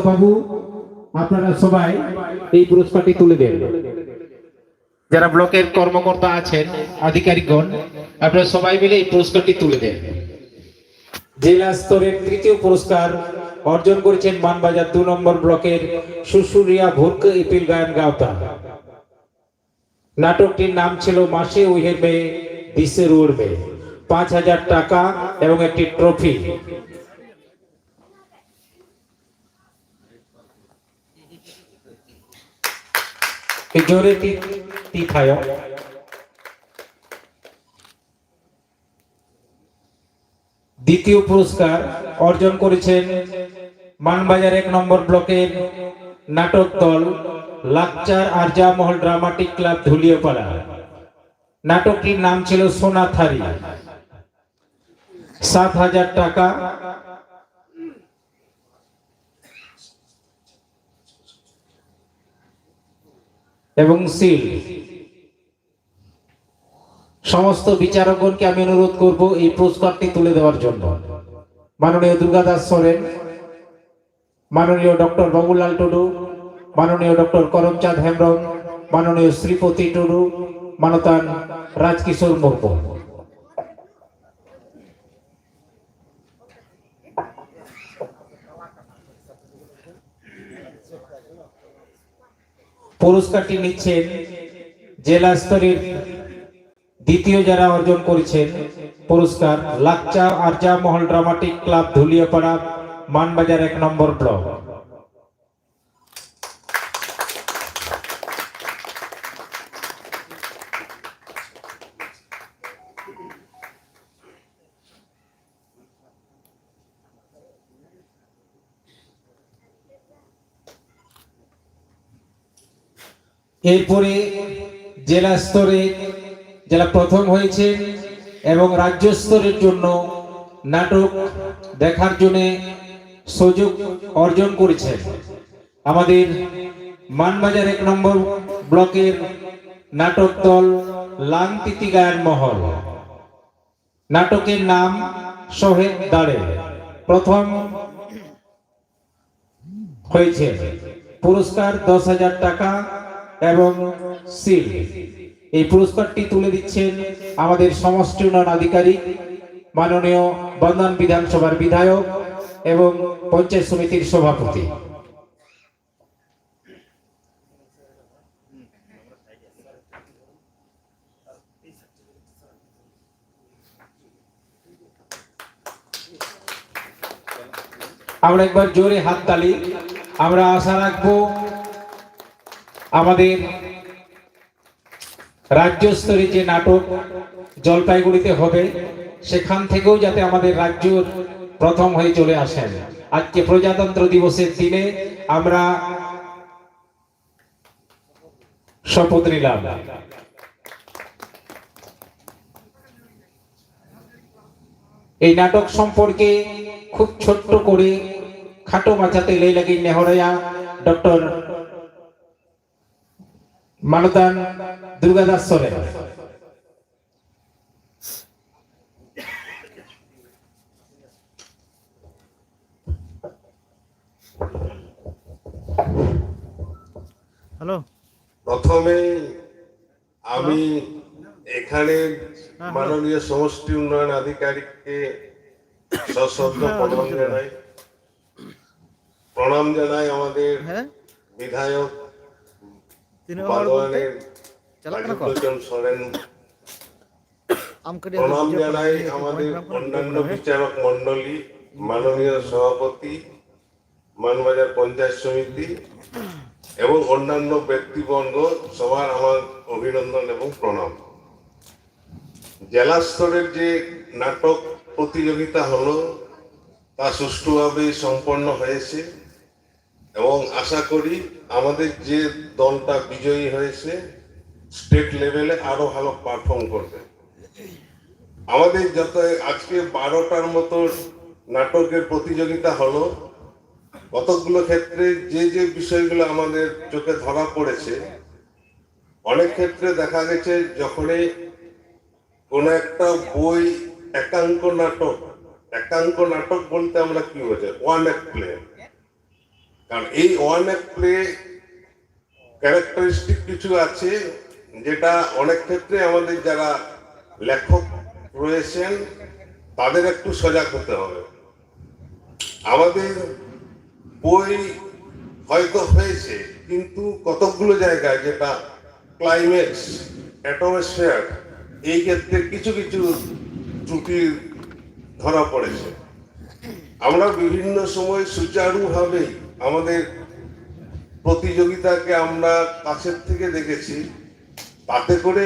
বাবু আপনারা সবাই এই পুরস্কারটি তুলে দেন। যারা ব্লকের কর্মকর্তা আছেন আধিকারিকগণ আপনারা সবাই মিলে এই পুরস্কারটি তুলে দেন। জেলা স্তরের তৃতীয় পুরস্কার অর্জন করেছেন মানবাজার 2 নম্বর ব্লকের সুসুরিয়া ভুর্ক ইপিল গায়ন গাওতা। নাটকটির নাম ছিল মাসে উইহের মেয়ে দিশে রুর মেয়ে। 5000 টাকা এবং একটি ট্রফি। জোরে তীথায় দ্বিতীয় পুরস্কার অর্জন করেছেন মানবাজার 1 নম্বর ব্লকের নাটক দল লাকচার আরজা মহল ড্রামাটিক ক্লাব ধুলিয়াপাড়া। নাটকটির নাম ছিল সোনা থারি। 7000 টাকা এবং সিল। সমস্ত বিচারকগণকে আমি অনুরোধ করব এই পুরস্কারটি তুলে দেওয়ার জন্য। মাননীয় দুর্গাদাস সোরেন, মাননীয় ডক্টর বাবুলাল টুডু, মাননীয় ডক্টর করমচাঁদ হেমব্রম, মাননীয় শ্রীপতি টুডু, মানতান রাজকিশোর মুর্মু। পুরস্কারটি নিচ্ছেন জেলা স্তরের দ্বিতীয় যারা অর্জন করেছেন পুরস্কার লাকচা আরজা মহল ড্রামাটিক ক্লাব ধুলিয়াপাড়া মানবাজার 1 নম্বর ব্লক। এরপরে জেলা স্তরে যারা প্রথম হয়েছেন এবং রাজ্য স্তরের জন্য নাটক দেখার জন্য সুযোগ অর্জন করেছেন আমাদের মানবাজার 1 নম্বর ব্লকের নাটক দল লাংতিতি গায়ন মহল। নাটকের নাম সোহেদ দাড়ে। প্রথম হয়েছে। পুরস্কার 10,000 টাকা এবং সিল। এই পুরস্কারটি তুলে দিচ্ছেন আমাদের সমষ্টি উন্নয়ন আধিকারিক মাননীয় বন্দন বিধানসভার বিধায়ক এবং পঞ্চায়েত সমিতির সভাপতি। আমরা একবার জোরে হাততালি। আমরা আশা রাখবো আমাদের রাজ্য স্তরে যে নাটক জলপাইগুড়িতে হবে সেখান থেকেও যাতে আমাদের রাজ্য প্রথম হয়ে চলে আসেন। আজকে প্রজাতন্ত্র দিবসের দিনে আমরা শপথ নিলাম। এই নাটক সম্পর্কে খুব ছোট্ট করে খাটো মাচাতে লেই লাগি নেহরায়া ডক্টর মানদান দুর্গাদাস সোরেন। হ্যালো, প্রথমে আমি এখানে মাননীয় সমষ্টি উন্নয়ন আধিকারিককে সশ্রদ্ধ প্রণাম জানাই আমাদের বিধায়ক প্রণাম জানাই আমাদের অন্যান্য বিচারক মন্ডলী, মাননীয় সভাপতি, মানবাজার পঞ্চায়েত সমিতি এবং অন্যান্য ব্যক্তিবর্গ, সবার আমার অভিনন্দন এবং প্রণাম। জেলা স্তরের যে নাটক প্রতিযোগিতা হলো তা সুষ্ঠুভাবে সম্পন্ন হয়েছে এবং আশা করি আমাদের যে দলটা বিজয়ী হয়েছে স্টেট লেভেলে আরো ভালো পারফর্ম করবে। আমাদের যত আজকে 12টার মতো নাটকের প্রতিযোগিতা হলো, কতগুলো ক্ষেত্রে যে যে বিষয়গুলো আমাদের চোখে ধরা পড়েছে, অনেক ক্ষেত্রে দেখা গেছে যখনই কোন একটা বই একাঙ্ক নাটক বলতে আমরা কি বোঝাই, ওয়ান অ্যাক্ট প্লে, কারণ এই ওয়ান অ্যাক্ট প্লে ক্যারেক্টারিস্টিক কিছু আছে যেটা অনেক ক্ষেত্রে আমাদের যারা লেখক রয়েছেন তাদের একটু সজাগ হতে হবে। আমাদের বই হয়তো হয়েছে, কিন্তু কতকগুলো জায়গায় যেটা ক্লাইম্যাক্স, অ্যাটমসফিয়ার, এই ক্ষেত্রে কিছু কিছু ত্রুটি ধরা পড়েছে। আমরা বিভিন্ন সময় সুচারুভাবে আমাদের প্রতিযোগিতাকে আমরা কাছের থেকে দেখেছি, তাতে করে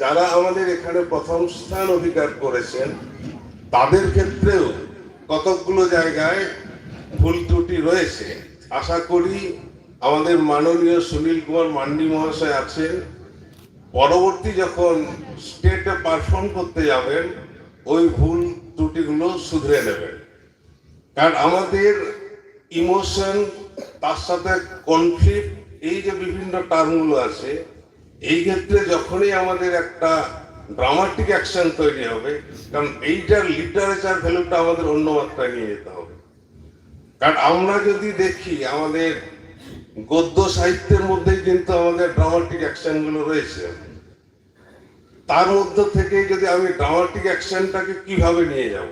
যারা আমাদের এখানে প্রথম স্থান অধিকার করেছেন তাদের ক্ষেত্রেও কতকগুলো জায়গায় ভুল ত্রুটি রয়েছে। আশা করি আমাদের মাননীয় সুনীল কুমার মান্ডি মহাশয় আছেন, পরবর্তী যখন স্টেটে পারফর্ম করতে যাবেন ওই ভুল ত্রুটিগুলো শুধরে নেবেন। কারণ আমাদের ইমোশন, তার সাথে কনফ্লিক্ট, এই যে বিভিন্ন টার্মগুলো আছে, এই ক্ষেত্রে যখনই আমাদের একটা ড্রামাটিক অ্যাকশন তৈরি হবে, কারণ এইটার লিটারেচার ভ্যালুটা আমাদের অন্য মাত্রায় নিয়ে যেতে হবে। কারণ আমরা যদি দেখি আমাদের গদ্য সাহিত্যের মধ্যেই কিন্তু আমাদের ড্রামাটিক অ্যাকশনগুলো রয়েছে, তার মধ্য থেকে যদি আমি ড্রামাটিক অ্যাকশনটাকে কিভাবে নিয়ে যাব,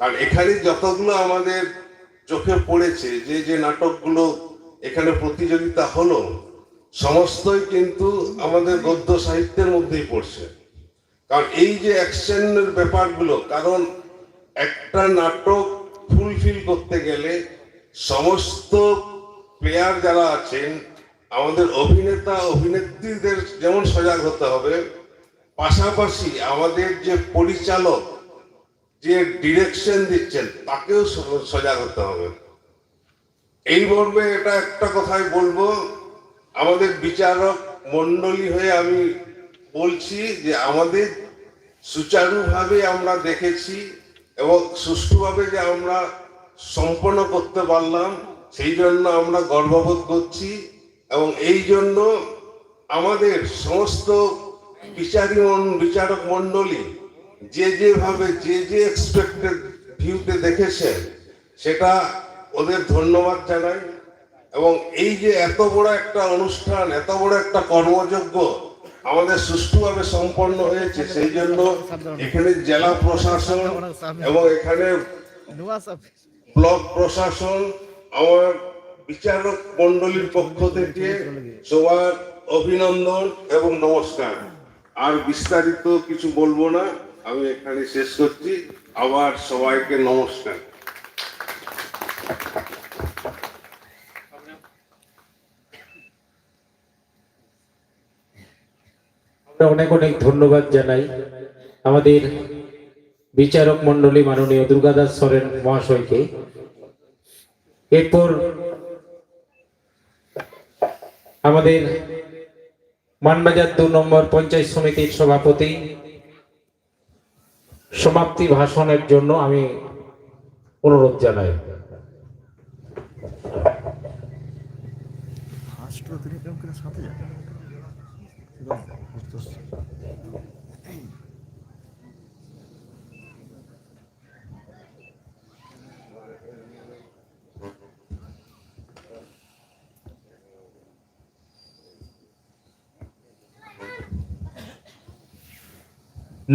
কারণ এখানে যতগুলো আমাদের চোখে পড়েছে, যে যে নাটকগুলো এখানে প্রতিযোগিতা হলো, সমস্তই কিন্তু আমাদের গদ্য সাহিত্যের মধ্যেই পড়ছে। কারণ এই যে অ্যাকশনের ব্যাপারগুলো, কারণ একটা নাটক ফুলফিল করতে গেলে সমস্ত প্লেয়ার যারা আছেন, আমাদের অভিনেতা অভিনেত্রীদের যেমন সজাগ হতে হবে, পাশাপাশি আমাদের যে পরিচালক, যে ডিরেকশন দিচ্ছেন, তাকেও সজাগ হতে হবে। এই মর্মে এটা একটা কথাই বলবো, আমাদের বিচারক মন্ডলী হয়ে আমি বলছি যে আমাদের সুচারুভাবে আমরা দেখেছি এবং সুষ্ঠুভাবে যে আমরা সম্পন্ন করতে পারলাম, সেই জন্য আমরা গর্ববোধ করছি। এবং এই জন্য আমাদের সমস্ত বিচারক মন্ডলী যে যেভাবে যে যে এক্সপেক্টেড ভিউতে দেখেছেন, সেটা ওদের ধন্যবাদ জানাই। এবং এই যে এত বড় একটা অনুষ্ঠান, এত বড় একটা কর্মযজ্ঞ আমাদের সুষ্ঠুভাবে সম্পন্ন হয়েছে, সেই জন্য এখানে জেলা প্রশাসন এবং এখানে ব্লক প্রশাসন, আমার বিচারক মন্ডলীর পক্ষ থেকে সবার অভিনন্দন এবং নমস্কার। আর বিস্তারিত কিছু বলবো না, আমি এখানে শেষ করছি। আবার সবাইকে নমস্কার। অনেক অনেক ধন্যবাদ জানাই আমাদের বিচারক মন্ডলী মাননীয় দুর্গাদাস সরেন মহাশয়কে। এরপর আমাদের মানবাজার 2 নম্বর পঞ্চায়েত সমিতির সভাপতি সমাপ্তি ভাষণের জন্য আমি অনুরোধ জানাই।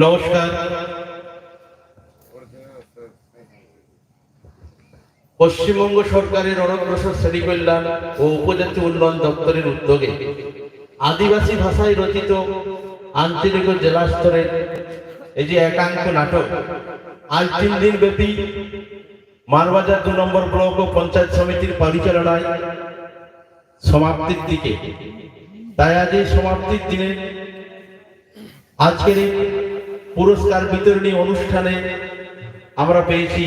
নমস্কার। পশ্চিমবঙ্গ সরকারের অনগ্রসর শ্রেণী কল্যাণ ও উপজাতি উন্নয়ন দপ্তরের উদ্যোগে আদিবাসী ভাষায় রচিত আঞ্চলিক ও জেলা স্তরের এই যে একাঙ্ক নাটক আজ 3 দিন ব্যাপী মানবাজার 2 নম্বর ব্লক ও পঞ্চায়েত সমিতির পরিচালনায় সমাপ্তির দিকে। তাই আজ এই সমাপ্তির দিনে আজকের পুরস্কার বিতরণী অনুষ্ঠানে আমরা পেয়েছি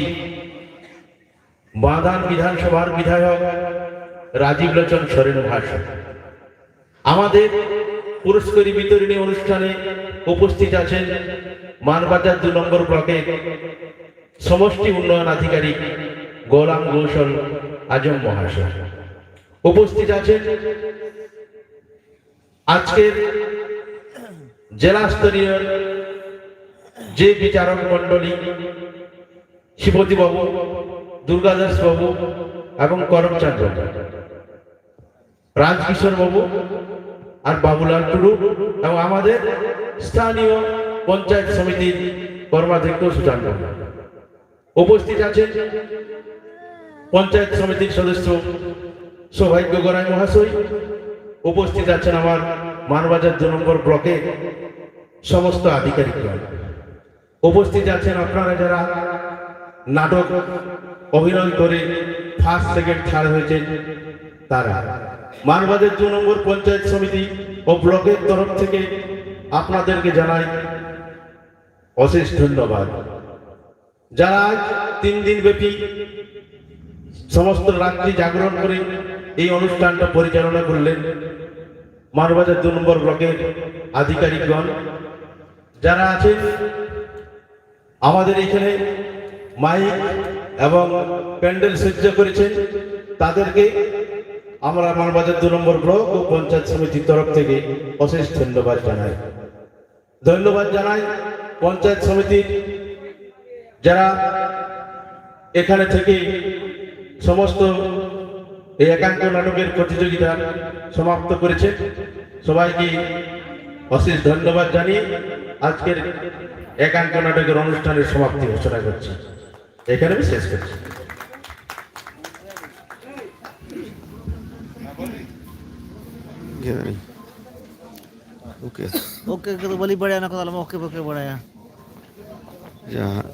বাঁধান বিধানসভার বিধায়ক রাজীব লোচন সরেন ভাষণ। আমাদের পুরস্কার বিতরণী অনুষ্ঠানে উপস্থিত আছেন মানবাজার 2 নম্বর ব্লকের সমষ্টি উন্নয়ন আধিকারিক গোলাম কৌশল আজম মহাশয়। উপস্থিত আছেন আজকের জেলা স্তরীয় যে বিচারক মন্ডলী শিবতী বাবু, দুর্গাদাস বাবু, এবং করমচাঁদ বাবু, রাজকিশোর বাবু আর বাবুলাল টুডু এবং আমাদের স্থানীয় পঞ্চায়েত সমিতির কর্মাধ্যক্ষ সুজান বাবু। উপস্থিত আছেন পঞ্চায়েত সমিতির সদস্য সৌভাগ্য গড়াই মহাশয়। উপস্থিত আছেন আমার মানবাজার 2 নম্বর ব্লকের সমস্ত আধিকারিকগণ। উপস্থিত আছেন আপনারা যারা নাটক অভিনয় করে ফার্স্ট সেকেন্ড থার্ড হয়েছেন তারা। মানবাজার 2 নম্বর পঞ্চায়েত সমিতি ও ব্লকের তরফ থেকে আপনাদেরকে জানাই অশেষ ধন্যবাদ। যারা আজ 3 দিন ব্যাপী সমস্ত রাত্রি জাগরণ করে এই অনুষ্ঠানটা পরিচালনা করলেন, মানবাজার 2 নম্বর ব্লকের আধিকারিকগণ যারা আছেন, আমাদের এখানে মাইক এবং প্যান্ডেল সজ্জা করেছেন, তাদেরকে আমরা মানবাজার 2 নম্বর ব্লক ও পঞ্চায়েত সমিতির তরফ থেকে অশেষ ধন্যবাদ জানাই। ধন্যবাদ জানাই পঞ্চায়েত সমিতির যারা এখানে থেকে সমস্ত এই একাঙ্ক নাটকের প্রতিযোগিতা সমাপ্ত করেছেন। সবাইকে অশেষ ধন্যবাদ জানিয়ে আজকের একাঙ্ক নাটকের অনুষ্ঠানের সমাপ্তি ঘোষণা করছি। এখানে আমি শেষ করছি। ओके ओके तो बली बढ़िया ना को ओके ओके बढ़िया